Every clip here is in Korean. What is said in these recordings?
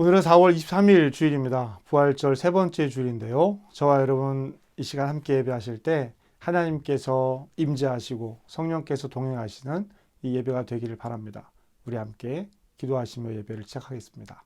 오늘은 4월 23일 주일입니다. 부활절 세 번째 주일인데요. 저와 여러분 이 시간 함께 예배하실 때 하나님께서 임재하시고 성령께서 동행하시는 이 예배가 되기를 바랍니다. 우리 함께 기도하시며 예배를 시작하겠습니다.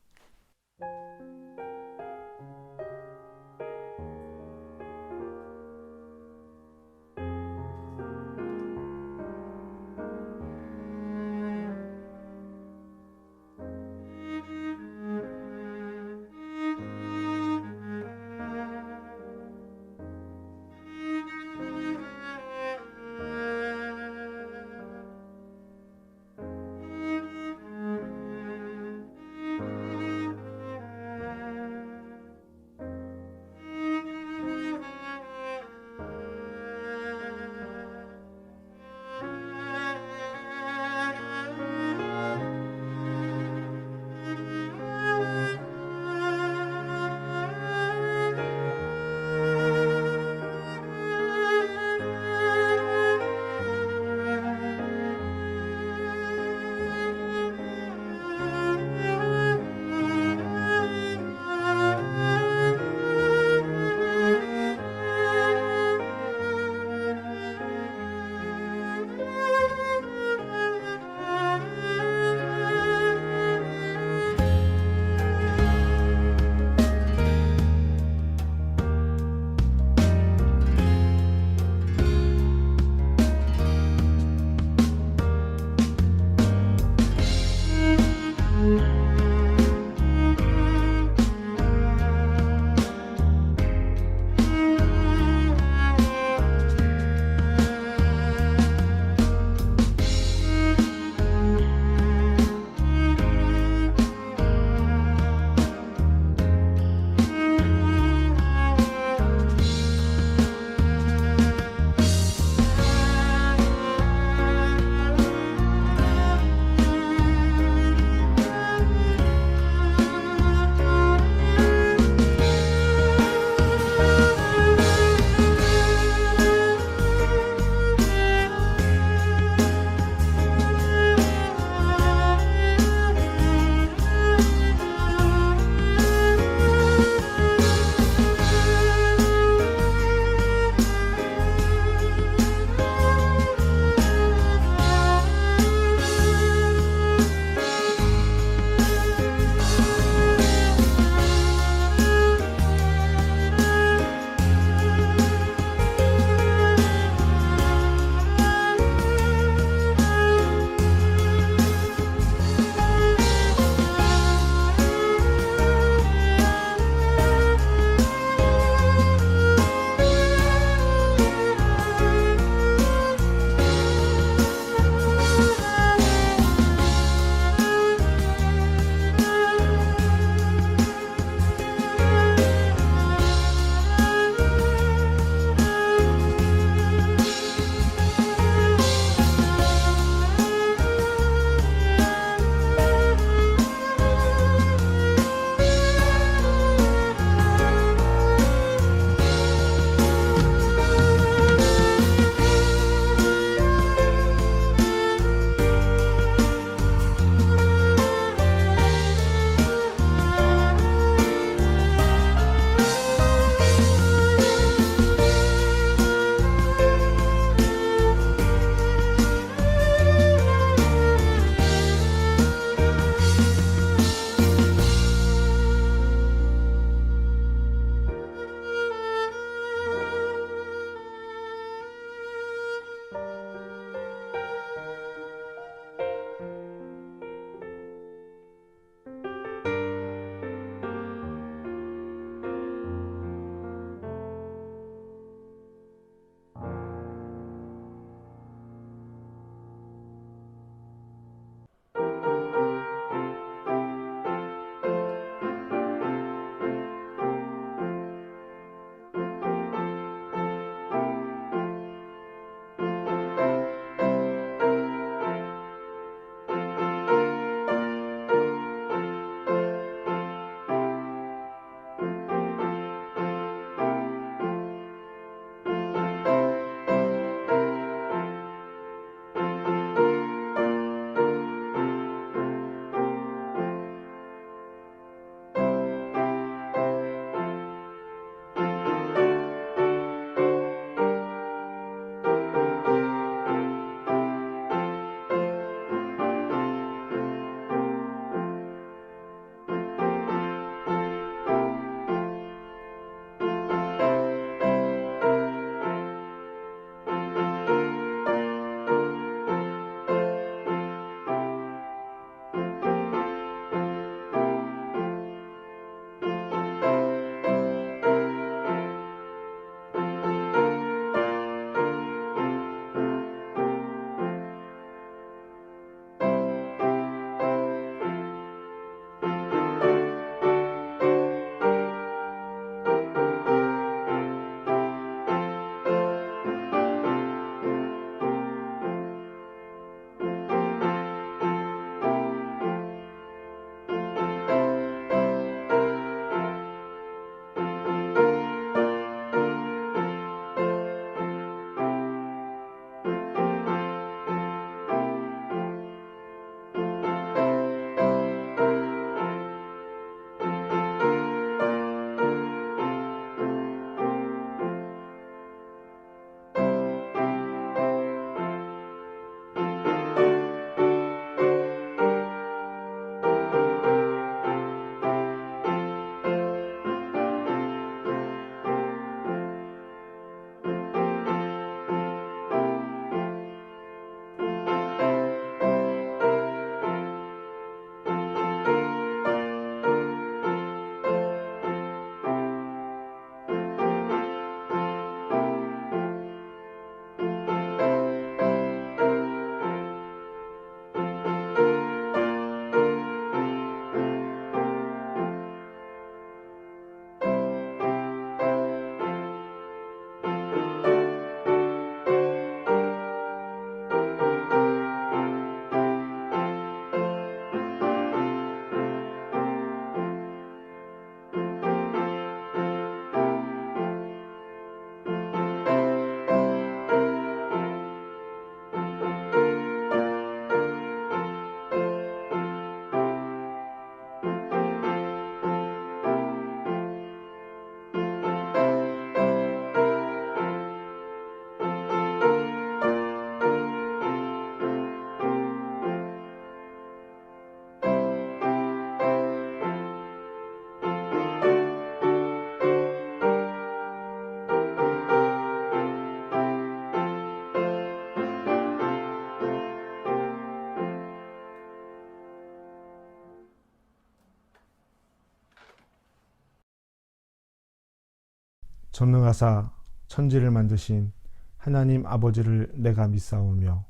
전능하사 천지를 만드신 하나님 아버지를 내가 믿사오며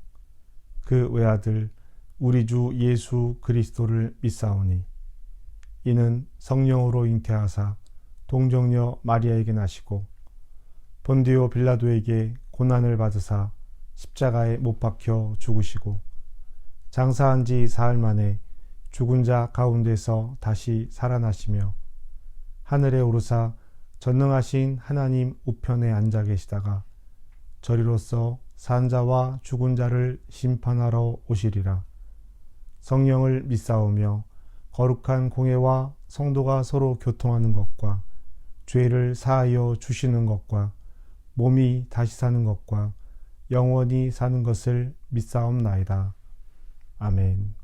그 외아들 우리 주 예수 그리스도를 믿사오니 이는 성령으로 잉태하사 동정녀 마리아에게 나시고 본디오 빌라도에게 고난을 받으사 십자가에 못 박혀 죽으시고 장사한 지 사흘 만에 죽은 자 가운데서 다시 살아나시며 하늘에 오르사 전능하신 하나님 우편에 앉아 계시다가 저리로서 산 자와 죽은 자를 심판하러 오시리라. 성령을 믿사오며 거룩한 공회와 성도가 서로 교통하는 것과 죄를 사하여 주시는 것과 몸이 다시 사는 것과 영원히 사는 것을 믿사옵나이다. 아멘.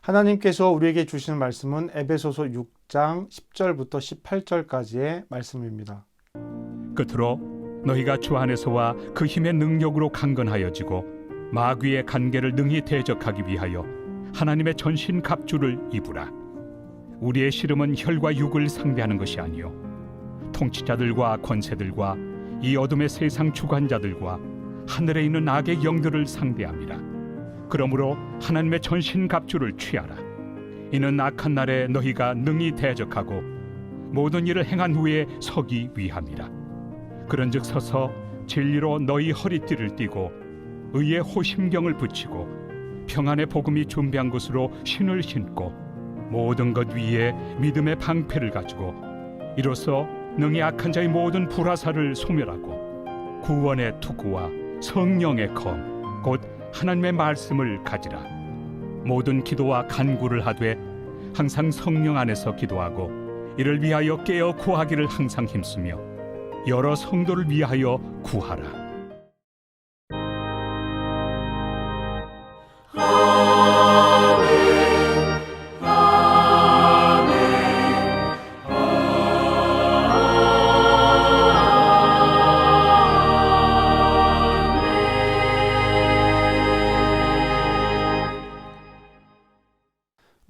하나님께서 우리에게 주시는 말씀은 에베소서 6장 10절부터 18절까지의 말씀입니다. 끝으로 너희가 주 안에서와 그 힘의 능력으로 강건하여지고 마귀의 간계를 능히 대적하기 위하여 하나님의 전신 갑주를 입으라. 우리의 씨름은 혈과 육을 상대하는 것이 아니요 통치자들과 권세들과 이 어둠의 세상 주관자들과 하늘에 있는 악의 영들을 상대함이라. 그러므로 하나님의 전신 갑주를 취하라. 이는 악한 날에 너희가 능히 대적하고 모든 일을 행한 후에 서기 위함이라. 그런즉 서서 진리로 너희 허리띠를 띠고 의의 호심경을 붙이고 평안의 복음이 준비한 것으로 신을 신고 모든 것 위에 믿음의 방패를 가지고 이로써 능히 악한 자의 모든 불화살을 소멸하고 구원의 투구와 성령의 검 곧 하나님의 말씀을 가지라. 모든 기도와 간구를 하되 항상 성령 안에서 기도하고 이를 위하여 깨어 구하기를 항상 힘쓰며 여러 성도를 위하여 구하라.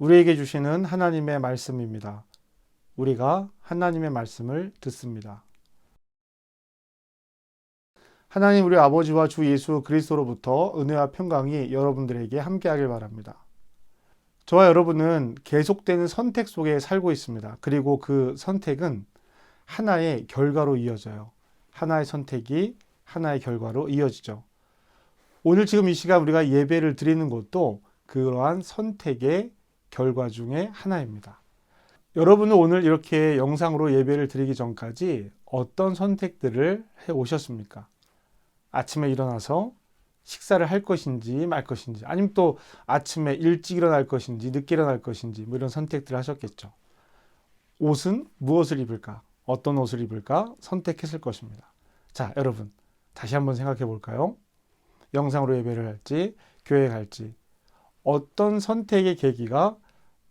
우리에게 주시는 하나님의 말씀입니다. 우리가 하나님의 말씀을 듣습니다. 하나님 우리 아버지와 주 예수 그리스도로부터 은혜와 평강이 여러분들에게 함께하길 바랍니다. 저와 여러분은 계속되는 선택 속에 살고 있습니다. 그리고 그 선택은 하나의 결과로 이어져요. 하나의 선택이 하나의 결과로 이어지죠. 오늘 지금 이 시간 우리가 예배를 드리는 것도 그러한 선택의 결과 중에 하나입니다. 여러분은 오늘 이렇게 영상으로 예배를 드리기 전까지 어떤 선택들을 해 오셨습니까? 아침에 일어나서 식사를 할 것인지 말 것인지, 아니면 또 아침에 일찍 일어날 것인지 늦게 일어날 것인지 뭐 이런 선택들을 하셨겠죠. 옷은 무엇을 입을까? 어떤 옷을 입을까? 선택했을 것입니다. 자, 여러분 다시 한번 생각해 볼까요? 영상으로 예배를 할지 교회에 갈지 어떤 선택의 계기가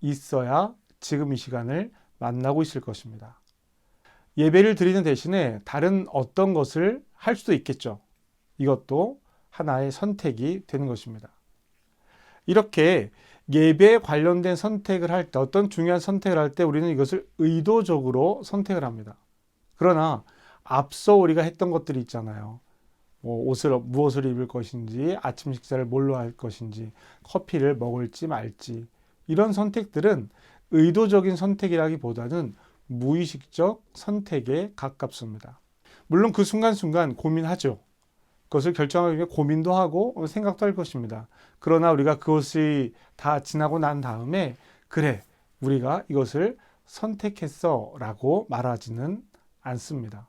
있어야 지금 이 시간을 만나고 있을 것입니다. 예배를 드리는 대신에 다른 어떤 것을 할 수도 있겠죠. 이것도 하나의 선택이 되는 것입니다. 이렇게 예배에 관련된 선택을 할 때, 어떤 중요한 선택을 할 때 우리는 이것을 의도적으로 선택을 합니다. 그러나 앞서 우리가 했던 것들이 있잖아요. 무엇을 입을 것인지, 아침 식사를 뭘로 할 것인지, 커피를 먹을지 말지, 이런 선택들은 의도적인 선택이라기보다는 무의식적 선택에 가깝습니다. 물론 그 순간순간 고민하죠. 그것을 결정하기 위해 고민도 하고 생각도 할 것입니다. 그러나 우리가 그것이 다 지나고 난 다음에 그래, 우리가 이것을 선택했어 라고 말하지는 않습니다.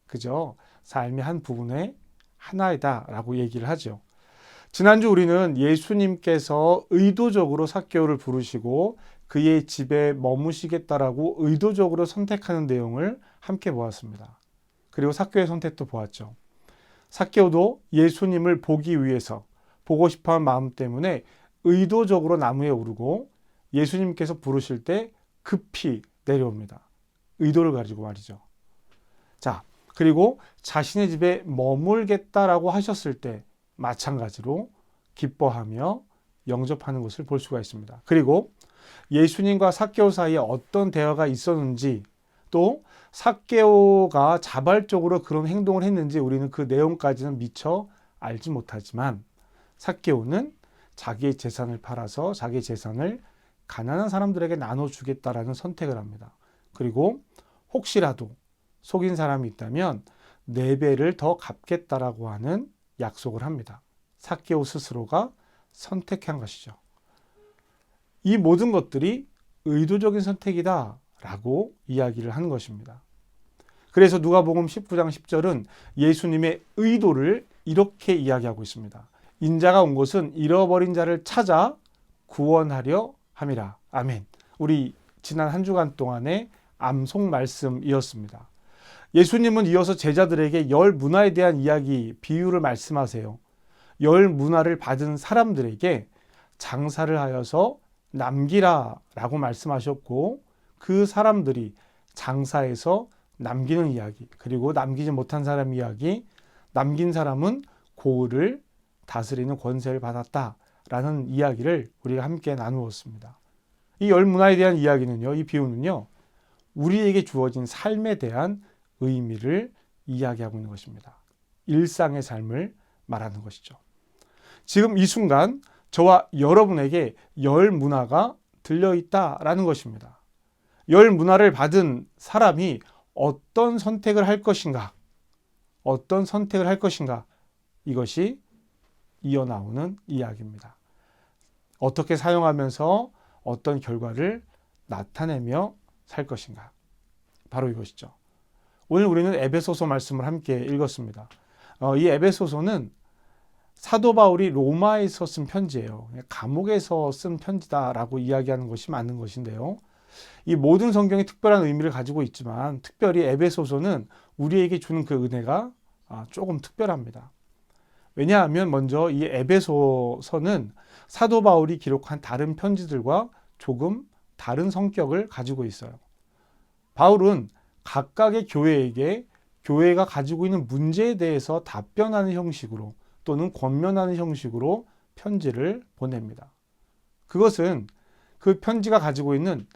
그저 삶의 한 부분의 하나이다 라고 얘기를 하죠. 지난주 우리는 예수님께서 의도적으로 삭개오를 부르시고 그의 집에 머무시겠다라고 의도적으로 선택하는 내용을 함께 보았습니다. 그리고 삭개오의 선택도 보았죠. 삭개오도 예수님을 보기 위해서, 보고 싶어하는 마음 때문에 의도적으로 나무에 오르고 예수님께서 부르실 때 급히 내려옵니다. 의도를 가지고 말이죠. 자, 그리고 자신의 집에 머물겠다라고 하셨을 때 마찬가지로 기뻐하며 영접하는 것을 볼 수가 있습니다. 그리고 예수님과 삭개오 사이에 어떤 대화가 있었는지, 또 삭개오가 자발적으로 그런 행동을 했는지 우리는 그 내용까지는 미처 알지 못하지만, 삭개오는 자기의 재산을 팔아서 자기의 재산을 가난한 사람들에게 나눠주겠다라는 선택을 합니다. 그리고 혹시라도 속인 사람이 있다면 4배를 더 갚겠다라고 하는 약속을 합니다. 삭개오 스스로가 선택한 것이죠. 이 모든 것들이 의도적인 선택이다 라고 이야기를 하는 것입니다. 그래서 누가복음 19장 10절은 예수님의 의도를 이렇게 이야기하고 있습니다. 인자가 온 것은 잃어버린 자를 찾아 구원하려 함이라. 아멘. 우리 지난 한 주간 동안의 암송 말씀이었습니다. 예수님은 이어서 제자들에게 열 문화에 대한 이야기, 비유를 말씀하세요. 열 문화를 받은 사람들에게 장사를 하여서 남기라 라고 말씀하셨고, 그 사람들이 장사해서 남기는 이야기, 그리고 남기지 못한 사람 이야기, 남긴 사람은 고을을 다스리는 권세를 받았다라는 이야기를 우리가 함께 나누었습니다. 이 열 문화에 대한 이야기는요, 이 비유는요, 우리에게 주어진 삶에 대한 의미를 이야기하고 있는 것입니다. 일상의 삶을 말하는 것이죠. 지금 이 순간 저와 여러분에게 열 문화가 들려있다라는 것입니다. 열 문화를 받은 사람이 어떤 선택을 할 것인가, 어떤 선택을 할 것인가, 이것이 이어나오는 이야기입니다. 어떻게 사용하면서 어떤 결과를 나타내며 살 것인가, 바로 이것이죠. 오늘 우리는 에베소서 말씀을 함께 읽었습니다. 이 에베소서는 사도 바울이 로마에서 쓴 편지예요. 감옥에서 쓴 편지다라고 이야기하는 것이 맞는 것인데요. 이 모든 성경이 특별한 의미를 가지고 있지만 특별히 에베소서는 우리에게 주는 그 은혜가 조금 특별합니다. 왜냐하면 먼저 이 에베소서는 사도 바울이 기록한 다른 편지들과 조금 다른 성격을 가지고 있어요. 바울은 각각의 교회에게 교회가 가지고 있는 문제에 대해서 답변하는 형식으로 또는 권면하는 형식으로 편지를 보냅니다. 그것은 그 편지가 가지고 있는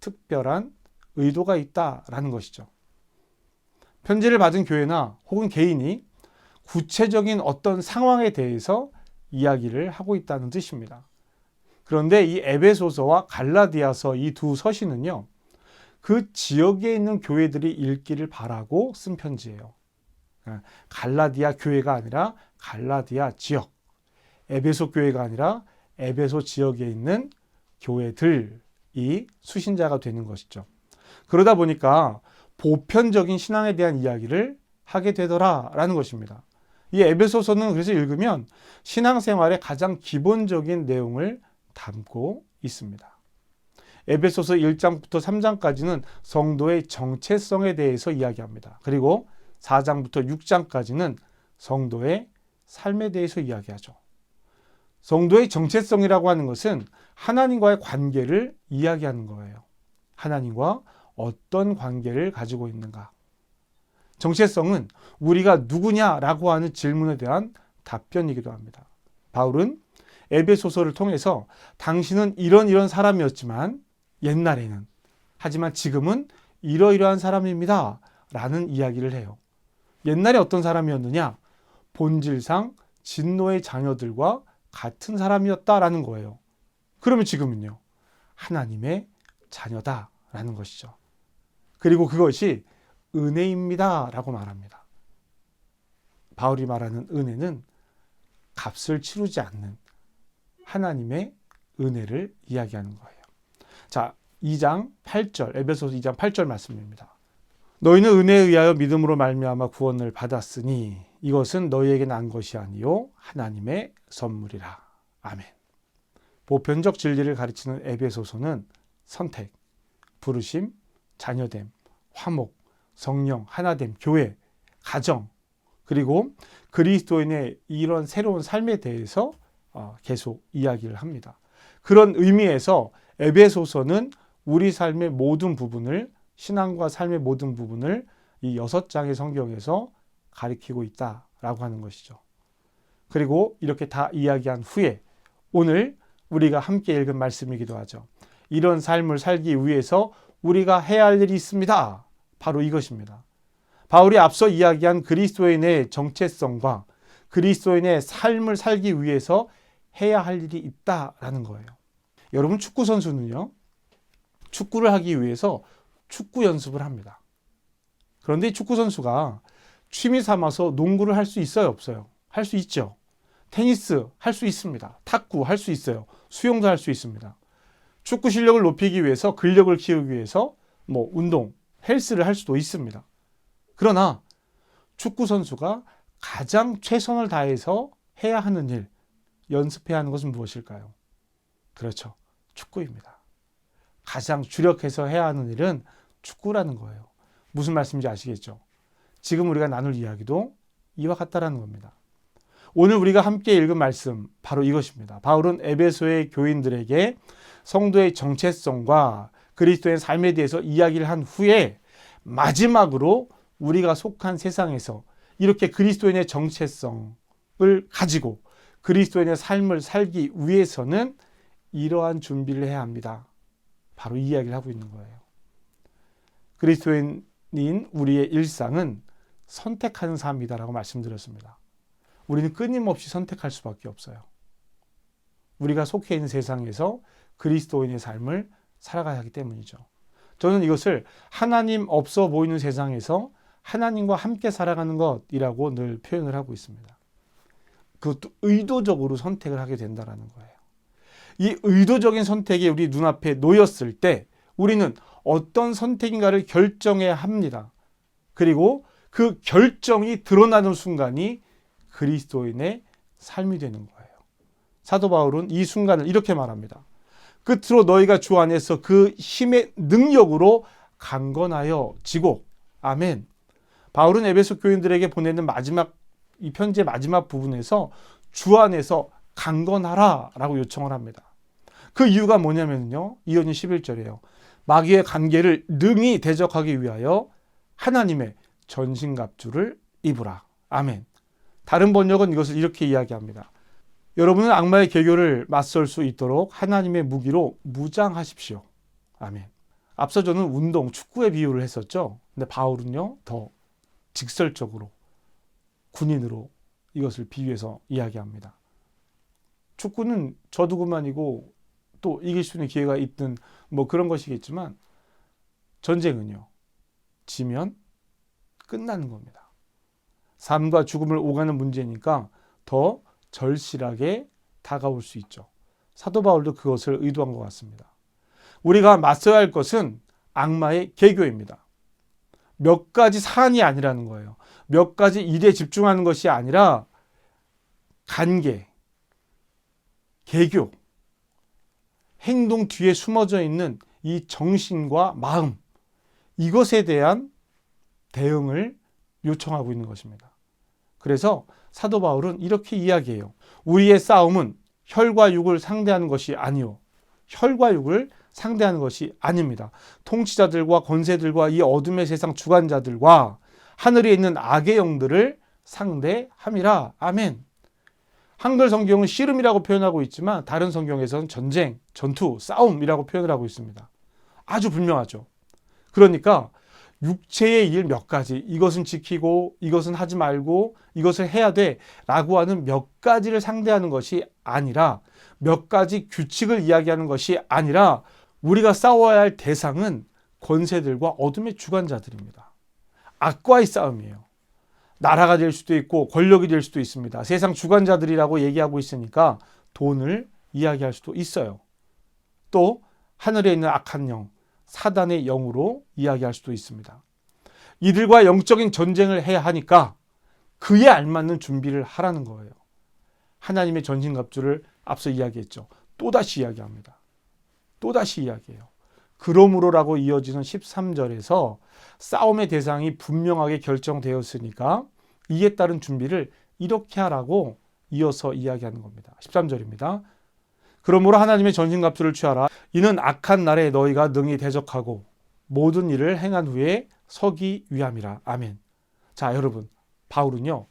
특별한 의도가 있다라는 것이죠. 편지를 받은 교회나 혹은 개인이 구체적인 어떤 상황에 대해서 이야기를 하고 있다는 뜻입니다. 그런데 이 에베소서와 갈라디아서 이 두 서신은요, 그 지역에 있는 교회들이 읽기를 바라고 쓴 편지예요. 갈라디아 교회가 아니라 갈라디아 지역, 에베소 교회가 아니라 에베소 지역에 있는 교회들이 수신자가 되는 것이죠. 그러다 보니까 보편적인 신앙에 대한 이야기를 하게 되더라라는 것입니다. 이 에베소서는 그래서 읽으면 신앙생활의 가장 기본적인 내용을 담고 있습니다. 에베소서 1장부터 3장까지는 성도의 정체성에 대해서 이야기합니다. 그리고 4장부터 6장까지는 성도의 삶에 대해서 이야기하죠. 성도의 정체성이라고 하는 것은 하나님과의 관계를 이야기하는 거예요. 하나님과 어떤 관계를 가지고 있는가. 정체성은 우리가 누구냐라고 하는 질문에 대한 답변이기도 합니다. 바울은 에베소서를 통해서 당신은 이런 사람이었지만 옛날에는, 하지만 지금은 이러이러한 사람입니다 라는 이야기를 해요. 옛날에 어떤 사람이었느냐? 본질상 진노의 자녀들과 같은 사람이었다라는 거예요. 그러면 지금은요? 하나님의 자녀다라는 것이죠. 그리고 그것이 은혜입니다 라고 말합니다. 바울이 말하는 은혜는 값을 치르지 않는 하나님의 은혜를 이야기하는 거예요. 자, 2장 8절, 에베소서 2장 8절 말씀입니다. 너희는 은혜에 의하여 믿음으로 말미암아 구원을 받았으니 이것은 너희에게 난 것이 아니요 하나님의 선물이라. 아멘. 보편적 진리를 가르치는 에베소서는 선택, 부르심, 자녀됨, 화목, 성령, 하나됨, 교회, 가정, 그리고 그리스도인의 이런 새로운 삶에 대해서 계속 이야기를 합니다. 그런 의미에서 에베소서는 우리 삶의 모든 부분을, 신앙과 삶의 모든 부분을 이 6장의 성경에서 가리키고 있다라고 하는 것이죠. 그리고 이렇게 다 이야기한 후에 오늘 우리가 함께 읽은 말씀이기도 하죠. 이런 삶을 살기 위해서 우리가 해야 할 일이 있습니다. 바로 이것입니다. 바울이 앞서 이야기한 그리스도인의 정체성과 그리스도인의 삶을 살기 위해서 해야 할 일이 있다라는 거예요. 여러분, 축구 선수는요, 축구를 하기 위해서 축구 연습을 합니다. 그런데 이 축구 선수가 취미 삼아서 농구를 할 수 있어요, 없어요? 할 수 있죠. 테니스 할 수 있습니다. 탁구 할 수 있어요. 수영도 할 수 있습니다. 축구 실력을 높이기 위해서, 근력을 키우기 위해서 운동, 헬스를 할 수도 있습니다. 그러나 축구 선수가 가장 최선을 다해서 해야 하는 일, 연습해야 하는 것은 무엇일까요? 그렇죠. 축구입니다. 가장 주력해서 해야 하는 일은 축구라는 거예요. 무슨 말씀인지 아시겠죠? 지금 우리가 나눌 이야기도 이와 같다라는 겁니다. 오늘 우리가 함께 읽은 말씀, 바로 이것입니다. 바울은 에베소의 교인들에게 성도의 정체성과 그리스도의 삶에 대해서 이야기를 한 후에 마지막으로 우리가 속한 세상에서 이렇게 그리스도인의 정체성을 가지고 그리스도인의 삶을 살기 위해서는 이러한 준비를 해야 합니다. 바로 이 이야기를 하고 있는 거예요. 그리스도인인 우리의 일상은 선택하는 삶이다라고 말씀드렸습니다. 우리는 끊임없이 선택할 수밖에 없어요. 우리가 속해 있는 세상에서 그리스도인의 삶을 살아가야 하기 때문이죠. 저는 이것을 하나님 없어 보이는 세상에서 하나님과 함께 살아가는 것이라고 늘 표현을 하고 있습니다. 그것도 의도적으로 선택을 하게 된다는 거예요. 이 의도적인 선택이 우리 눈앞에 놓였을 때 우리는 어떤 선택인가를 결정해야 합니다. 그리고 그 결정이 드러나는 순간이 그리스도인의 삶이 되는 거예요. 사도 바울은 이 순간을 이렇게 말합니다. 끝으로 너희가 주 안에서 그 힘의 능력으로 강건하여 지고. 아멘. 바울은 에베소 교인들에게 보내는 이 편지의 마지막 부분에서 주 안에서 강건하라 라고 요청을 합니다. 그 이유가 뭐냐면요, 이언이 11절이에요. 마귀의 관계를 능히 대적하기 위하여 하나님의 전신갑주를 입으라. 아멘. 다른 번역은 이것을 이렇게 이야기합니다. 여러분은 악마의 계교를 맞설 수 있도록 하나님의 무기로 무장하십시오. 아멘. 앞서 저는 운동, 축구에 비유를 했었죠. 근데 바울은요, 더 직설적으로 군인으로 이것을 비유해서 이야기합니다. 축구는 저도 그만이고 또 이길 수 있는 기회가 있든 그런 것이겠지만 전쟁은요, 지면 끝나는 겁니다. 삶과 죽음을 오가는 문제니까 더 절실하게 다가올 수 있죠. 사도 바울도 그것을 의도한 것 같습니다. 우리가 맞서야 할 것은 악마의 계교입니다. 몇 가지 사안이 아니라는 거예요. 몇 가지 일에 집중하는 것이 아니라 관계, 계교, 행동 뒤에 숨어져 있는 이 정신과 마음, 이것에 대한 대응을 요청하고 있는 것입니다. 그래서 사도 바울은 이렇게 이야기해요. 우리의 싸움은 혈과 육을 상대하는 것이 아니요, 혈과 육을 상대하는 것이 아닙니다. 통치자들과 권세들과 이 어둠의 세상 주관자들과 하늘에 있는 악의 영들을 상대함이라. 아멘. 한글 성경은 씨름이라고 표현하고 있지만 다른 성경에서는 전쟁, 전투, 싸움이라고 표현을 하고 있습니다. 아주 분명하죠. 그러니까 육체의 일 몇 가지, 이것은 지키고 이것은 하지 말고 이것을 해야 돼 라고 하는 몇 가지를 상대하는 것이 아니라, 몇 가지 규칙을 이야기하는 것이 아니라, 우리가 싸워야 할 대상은 권세들과 어둠의 주관자들입니다. 악과의 싸움이에요. 나라가 될 수도 있고 권력이 될 수도 있습니다. 세상 주관자들이라고 얘기하고 있으니까 돈을 이야기할 수도 있어요. 또 하늘에 있는 악한 영, 사단의 영으로 이야기할 수도 있습니다. 이들과 영적인 전쟁을 해야 하니까 그에 알맞는 준비를 하라는 거예요. 하나님의 전신갑주를 앞서 이야기했죠. 또다시 이야기합니다. 또다시 이야기해요. 그러므로라고 이어지는 13절에서 싸움의 대상이 분명하게 결정되었으니까 이에 따른 준비를 이렇게 하라고 이어서 이야기하는 겁니다. 13절입니다. 그러므로 하나님의 전신갑주를 취하라. 이는 악한 날에 너희가 능히 대적하고 모든 일을 행한 후에 서기 위함이라. 아멘. 자, 여러분, 바울은요,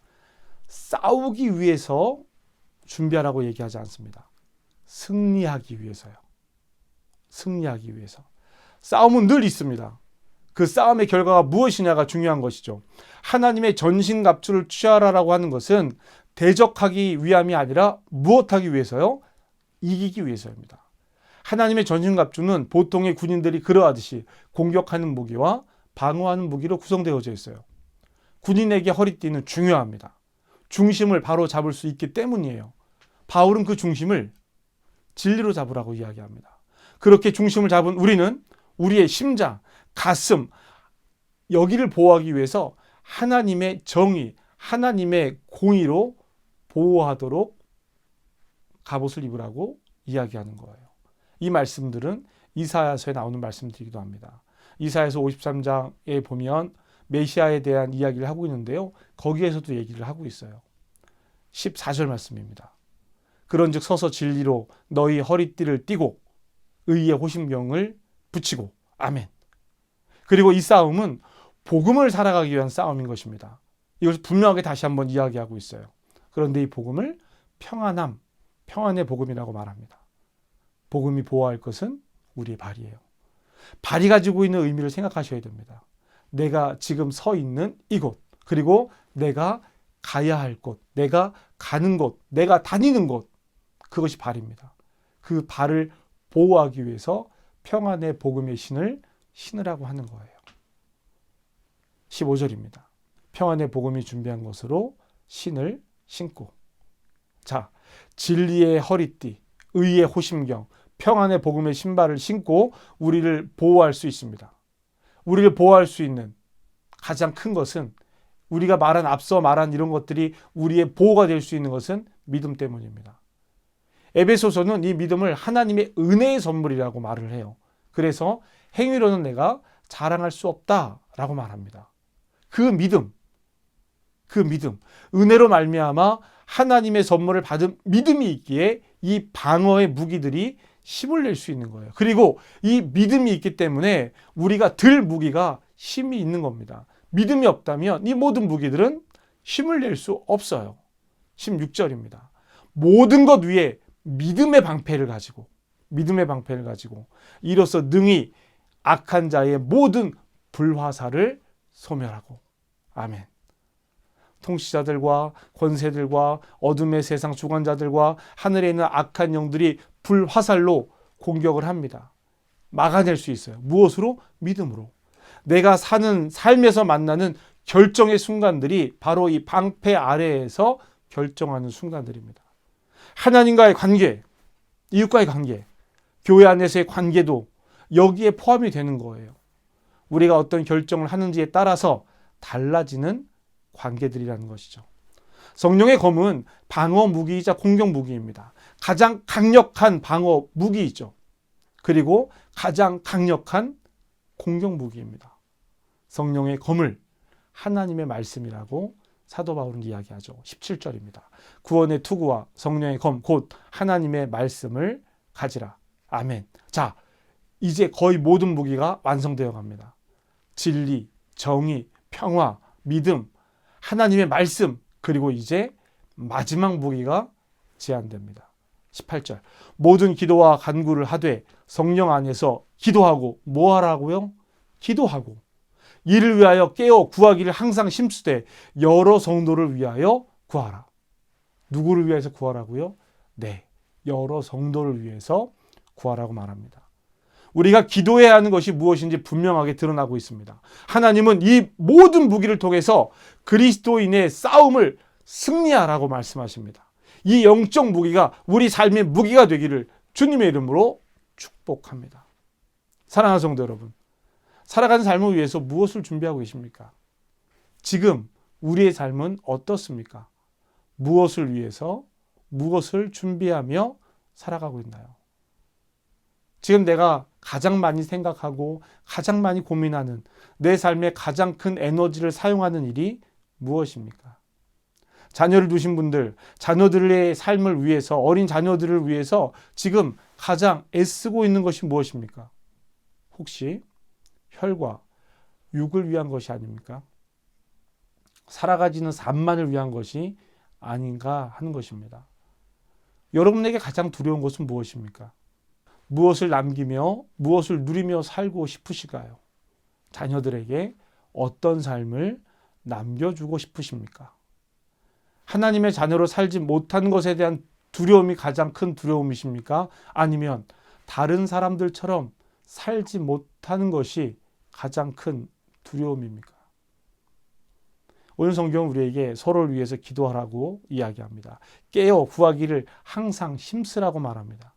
싸우기 위해서 준비하라고 얘기하지 않습니다. 승리하기 위해서요. 승리하기 위해서. 싸움은 늘 있습니다. 그 싸움의 결과가 무엇이냐가 중요한 것이죠. 하나님의 전신갑주를 취하라라고 하는 것은 대적하기 위함이 아니라 무엇하기 위해서요? 이기기 위해서입니다. 하나님의 전신갑주는 보통의 군인들이 그러하듯이 공격하는 무기와 방어하는 무기로 구성되어져 있어요. 군인에게 허리띠는 중요합니다. 중심을 바로 잡을 수 있기 때문이에요. 바울은 그 중심을 진리로 잡으라고 이야기합니다. 그렇게 중심을 잡은 우리는 우리의 심장, 가슴, 여기를 보호하기 위해서 하나님의 정의, 하나님의 공의로 보호하도록 갑옷을 입으라고 이야기하는 거예요. 이 말씀들은 이사야서에 나오는 말씀들이기도 합니다. 이사야서 53장에 보면 메시아에 대한 이야기를 하고 있는데요. 거기에서도 얘기를 하고 있어요. 14절 말씀입니다. 그런즉 서서 진리로 너희 허리띠를 띠고 의의 호심경을 붙이고. 아멘. 그리고 이 싸움은 복음을 살아가기 위한 싸움인 것입니다. 이것을 분명하게 다시 한번 이야기하고 있어요. 그런데 이 복음을 평안의 복음이라고 말합니다. 복음이 보호할 것은 우리의 발이에요. 발이 가지고 있는 의미를 생각하셔야 됩니다. 내가 지금 서 있는 이곳, 그리고 내가 가야 할 곳, 내가 가는 곳, 내가 다니는 곳, 그것이 발입니다. 그 발을 보호하기 위해서 평안의 복음의 신을 신으라고 하는 거예요. 15절입니다. 평안의 복음이 준비한 것으로 신을 신고. 자, 진리의 허리띠, 의의 호심경, 평안의 복음의 신발을 신고 우리를 보호할 수 있습니다. 우리를 보호할 수 있는 가장 큰 것은, 우리가 앞서 말한 이런 것들이 우리의 보호가 될 수 있는 것은 믿음 때문입니다. 에베소서는 이 믿음을 하나님의 은혜의 선물이라고 말을 해요. 그래서 행위로는 내가 자랑할 수 없다라고 말합니다. 그 믿음, 은혜로 말미암아 하나님의 선물을 받은 믿음이 있기에 이 방어의 무기들이 힘을 낼 수 있는 거예요. 그리고 이 믿음이 있기 때문에 우리가 들 무기가 힘이 있는 겁니다. 믿음이 없다면 이 모든 무기들은 힘을 낼 수 없어요. 16절입니다. 모든 것 위에 믿음의 방패를 가지고 이로써 능히 악한 자의 모든 불화살을 소멸하고. 아멘. 통치자들과 권세들과 어둠의 세상 주관자들과 하늘에 있는 악한 영들이 불화살로 공격을 합니다. 막아낼 수 있어요. 무엇으로? 믿음으로. 내가 사는 삶에서 만나는 결정의 순간들이 바로 이 방패 아래에서 결정하는 순간들입니다. 하나님과의 관계, 이웃과의 관계, 교회 안에서의 관계도 여기에 포함이 되는 거예요. 우리가 어떤 결정을 하는지에 따라서 달라지는 관계들이라는 것이죠. 성령의 검은 방어 무기이자 공격 무기입니다. 가장 강력한 방어 무기이죠. 그리고 가장 강력한 공격 무기입니다. 성령의 검을 하나님의 말씀이라고 사도 바울은 이야기하죠. 17절입니다. 구원의 투구와 성령의 검, 곧 하나님의 말씀을 가지라. 아멘. 자, 이제 거의 모든 무기가 완성되어 갑니다. 진리, 정의, 평화, 믿음, 하나님의 말씀, 그리고 이제 마지막 무기가 제한됩니다. 18절 모든 기도와 간구를 하되 성령 안에서 기도하고 뭐 하라고요? 기도하고 이를 위하여 깨어 구하기를 항상 힘쓰되 여러 성도를 위하여 구하라. 누구를 위해서 구하라고요? 네, 여러 성도를 위해서 구하라고 말합니다. 우리가 기도해야 하는 것이 무엇인지 분명하게 드러나고 있습니다. 하나님은 이 모든 무기를 통해서 그리스도인의 싸움을 승리하라고 말씀하십니다. 이 영적 무기가 우리 삶의 무기가 되기를 주님의 이름으로 축복합니다. 사랑하는 성도 여러분, 살아가는 삶을 위해서 무엇을 준비하고 계십니까? 지금 우리의 삶은 어떻습니까? 무엇을 위해서 무엇을 준비하며 살아가고 있나요? 지금 내가 가장 많이 생각하고 가장 많이 고민하는 내 삶의 가장 큰 에너지를 사용하는 일이 무엇입니까? 자녀를 두신 분들, 자녀들의 삶을 위해서, 어린 자녀들을 위해서 지금 가장 애쓰고 있는 것이 무엇입니까? 혹시 혈과 육을 위한 것이 아닙니까? 살아가지는 삶만을 위한 것이 아닌가 하는 것입니다. 여러분에게 가장 두려운 것은 무엇입니까? 무엇을 남기며 무엇을 누리며 살고 싶으실까요? 자녀들에게 어떤 삶을 남겨주고 싶으십니까? 하나님의 자녀로 살지 못하는 것에 대한 두려움이 가장 큰 두려움이십니까? 아니면 다른 사람들처럼 살지 못하는 것이 가장 큰 두려움입니까? 오늘 성경은 우리에게 서로를 위해서 기도하라고 이야기합니다. 깨어 구하기를 항상 힘쓰라고 말합니다.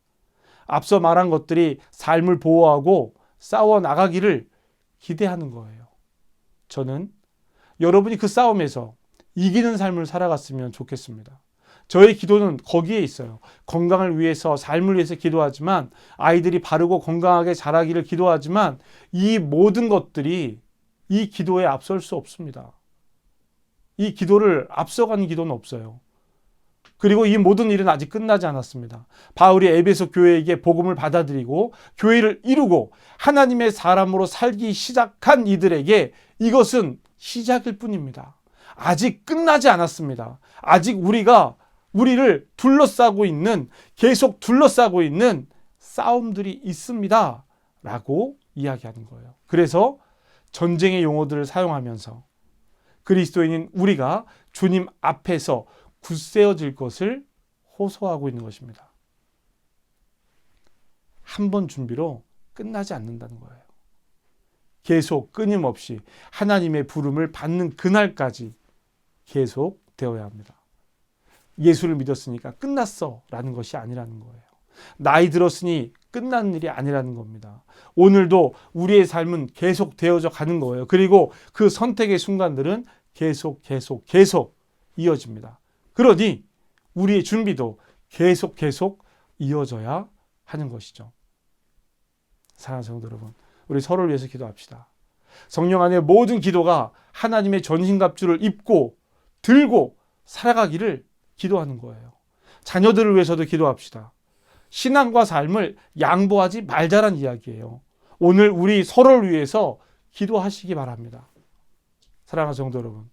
앞서 말한 것들이 삶을 보호하고 싸워 나가기를 기대하는 거예요. 저는 여러분이 그 싸움에서 이기는 삶을 살아갔으면 좋겠습니다. 저의 기도는 거기에 있어요. 건강을 위해서, 삶을 위해서 기도하지만, 아이들이 바르고 건강하게 자라기를 기도하지만, 이 모든 것들이 이 기도에 앞설 수 없습니다. 이 기도를 앞서가는 기도는 없어요. 그리고 이 모든 일은 아직 끝나지 않았습니다. 바울이 에베소 교회에게 복음을 받아들이고 교회를 이루고 하나님의 사람으로 살기 시작한 이들에게 이것은 시작일 뿐입니다. 아직 끝나지 않았습니다. 아직 우리를 둘러싸고 있는, 계속 둘러싸고 있는 싸움들이 있습니다. 라고 이야기하는 거예요. 그래서 전쟁의 용어들을 사용하면서 그리스도인인 우리가 주님 앞에서 굳세어질 것을 호소하고 있는 것입니다. 한 번 준비로 끝나지 않는다는 거예요. 계속 끊임없이 하나님의 부름을 받는 그날까지 계속 되어야 합니다. 예수를 믿었으니까 끝났어 라는 것이 아니라는 거예요. 나이 들었으니 끝나는 일이 아니라는 겁니다. 오늘도 우리의 삶은 계속 되어져 가는 거예요. 그리고 그 선택의 순간들은 계속 이어집니다. 그러니 우리의 준비도 계속 이어져야 하는 것이죠. 사랑하는 성도 여러분, 우리 서로를 위해서 기도합시다. 성령 안에 모든 기도가 하나님의 전신갑주를 입고 들고 살아가기를 기도하는 거예요. 자녀들을 위해서도 기도합시다. 신앙과 삶을 양보하지 말자란 이야기예요. 오늘 우리 서로를 위해서 기도하시기 바랍니다. 사랑하는 성도 여러분,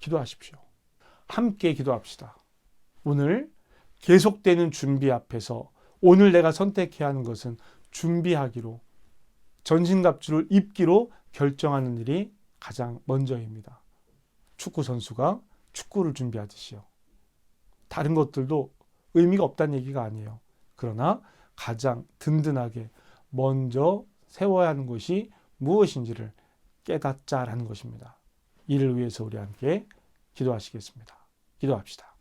기도하십시오. 함께 기도합시다. 오늘 계속되는 준비 앞에서 오늘 내가 선택해야 하는 것은 준비하기로, 전신갑주를 입기로 결정하는 일이 가장 먼저입니다. 축구 선수가 축구를 준비하듯이요. 다른 것들도 의미가 없다는 얘기가 아니에요. 그러나 가장 든든하게 먼저 세워야 하는 것이 무엇인지를 깨닫자라는 것입니다. 이를 위해서 우리 함께 기도하시겠습니다. 기도합시다.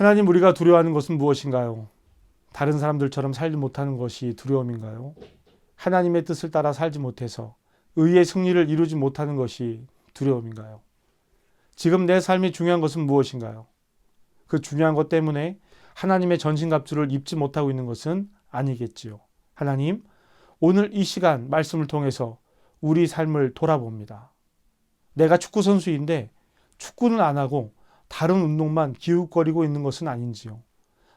하나님, 우리가 두려워하는 것은 무엇인가요? 다른 사람들처럼 살지 못하는 것이 두려움인가요? 하나님의 뜻을 따라 살지 못해서 의의 승리를 이루지 못하는 것이 두려움인가요? 지금 내 삶이 중요한 것은 무엇인가요? 그 중요한 것 때문에 하나님의 전신갑주를 입지 못하고 있는 것은 아니겠지요. 하나님, 오늘 이 시간 말씀을 통해서 우리 삶을 돌아봅니다. 내가 축구 선수인데 축구는 안 하고 다른 운동만 기웃거리고 있는 것은 아닌지요.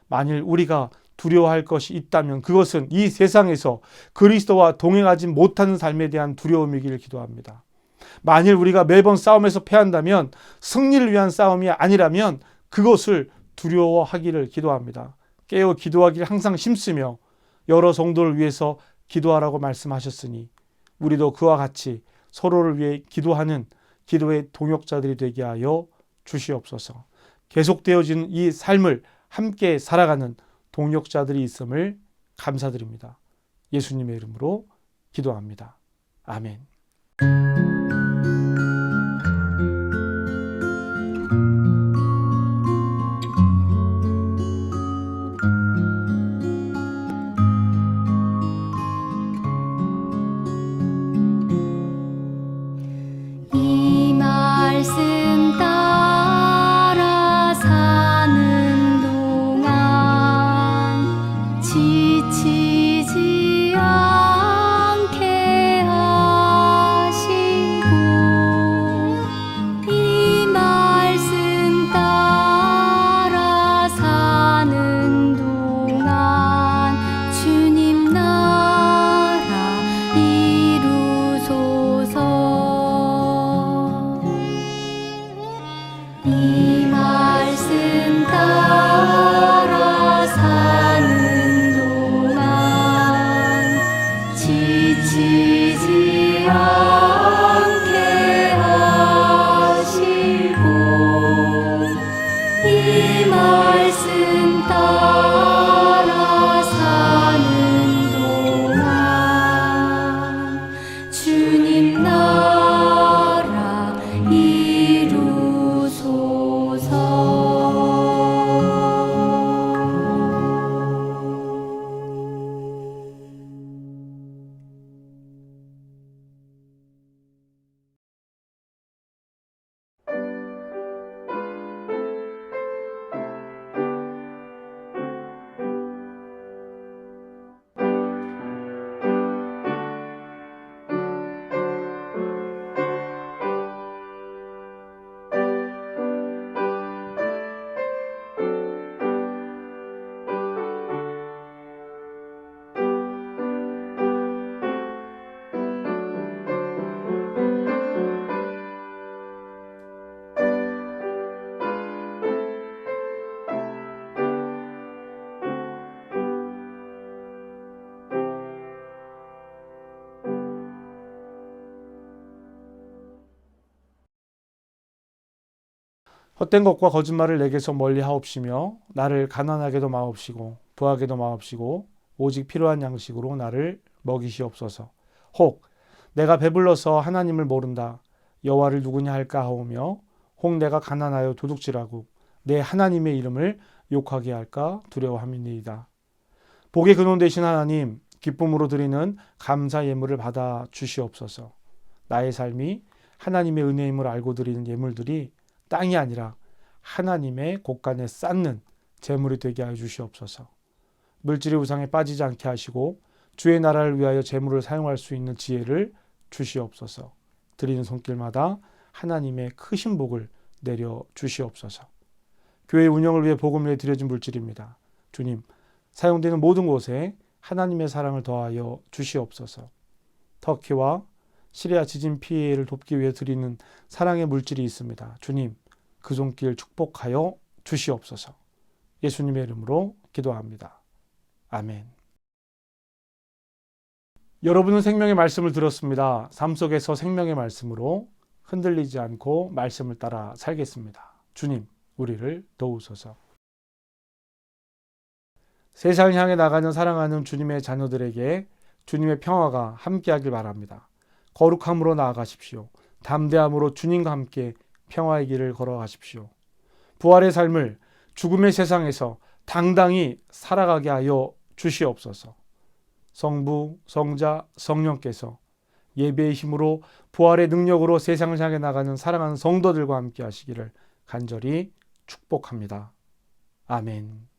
만일 우리가 두려워할 것이 있다면 그것은 이 세상에서 그리스도와 동행하지 못하는 삶에 대한 두려움이기를 기도합니다. 만일 우리가 매번 싸움에서 패한다면, 승리를 위한 싸움이 아니라면 그것을 두려워하기를 기도합니다. 깨어 기도하기를 항상 힘쓰며 여러 성도를 위해서 기도하라고 말씀하셨으니 우리도 그와 같이 서로를 위해 기도하는 기도의 동역자들이 되게 하여 주시옵소서. 계속되어지는 이 삶을 함께 살아가는 동역자들이 있음을 감사드립니다. 예수님의 이름으로 기도합니다. 아멘. 이 말씀 따라 사는 동안 지치지 않게 하시고, 이 말씀 따라 사는 동안 주님 나라 이루소서. 이 말씀 따라 사는 동안 지치지 않게 하시고, 이 말씀 따라 사는 동안 주님 나라 헛된 것과 거짓말을 내게서 멀리 하옵시며 나를 가난하게도 마옵시고 부하게도 마옵시고 오직 필요한 양식으로 나를 먹이시옵소서. 혹 내가 배불러서 하나님을 모른다 여호와를 누구냐 할까 하오며, 혹 내가 가난하여 도둑질하고 내 하나님의 이름을 욕하게 할까 두려워함이니이다. 복의 근원 되신 하나님, 기쁨으로 드리는 감사 예물을 받아 주시옵소서. 나의 삶이 하나님의 은혜임을 알고 드리는 예물들이 땅이 아니라 하나님의 곳간에 쌓는 재물이 되게 하여 주시옵소서. 물질의 우상에 빠지지 않게 하시고 주의 나라를 위하여 재물을 사용할 수 있는 지혜를 주시옵소서. 드리는 손길마다 하나님의 크신 복을 내려 주시옵소서. 교회 운영을 위해 복음을 위해 드려진 물질입니다. 주님, 사용되는 모든 곳에 하나님의 사랑을 더하여 주시옵소서. 터키와 시리아 지진 피해를 돕기 위해 드리는 사랑의 물질이 있습니다. 주님, 그 손길 축복하여 주시옵소서. 예수님의 이름으로 기도합니다. 아멘. 여러분은 생명의 말씀을 들었습니다. 삶 속에서 생명의 말씀으로 흔들리지 않고 말씀을 따라 살겠습니다. 주님, 우리를 도우소서. 세상을 향해 나가는 사랑하는 주님의 자녀들에게 주님의 평화가 함께하길 바랍니다. 거룩함으로 나아가십시오. 담대함으로 주님과 함께 평화의 길을 걸어가십시오. 부활의 삶을 죽음의 세상에서 당당히 살아가게 하여 주시옵소서. 성부, 성자, 성령께서 예배의 힘으로 부활의 능력으로 세상을 향해 나가는 사랑하는 성도들과 함께 하시기를 간절히 축복합니다. 아멘.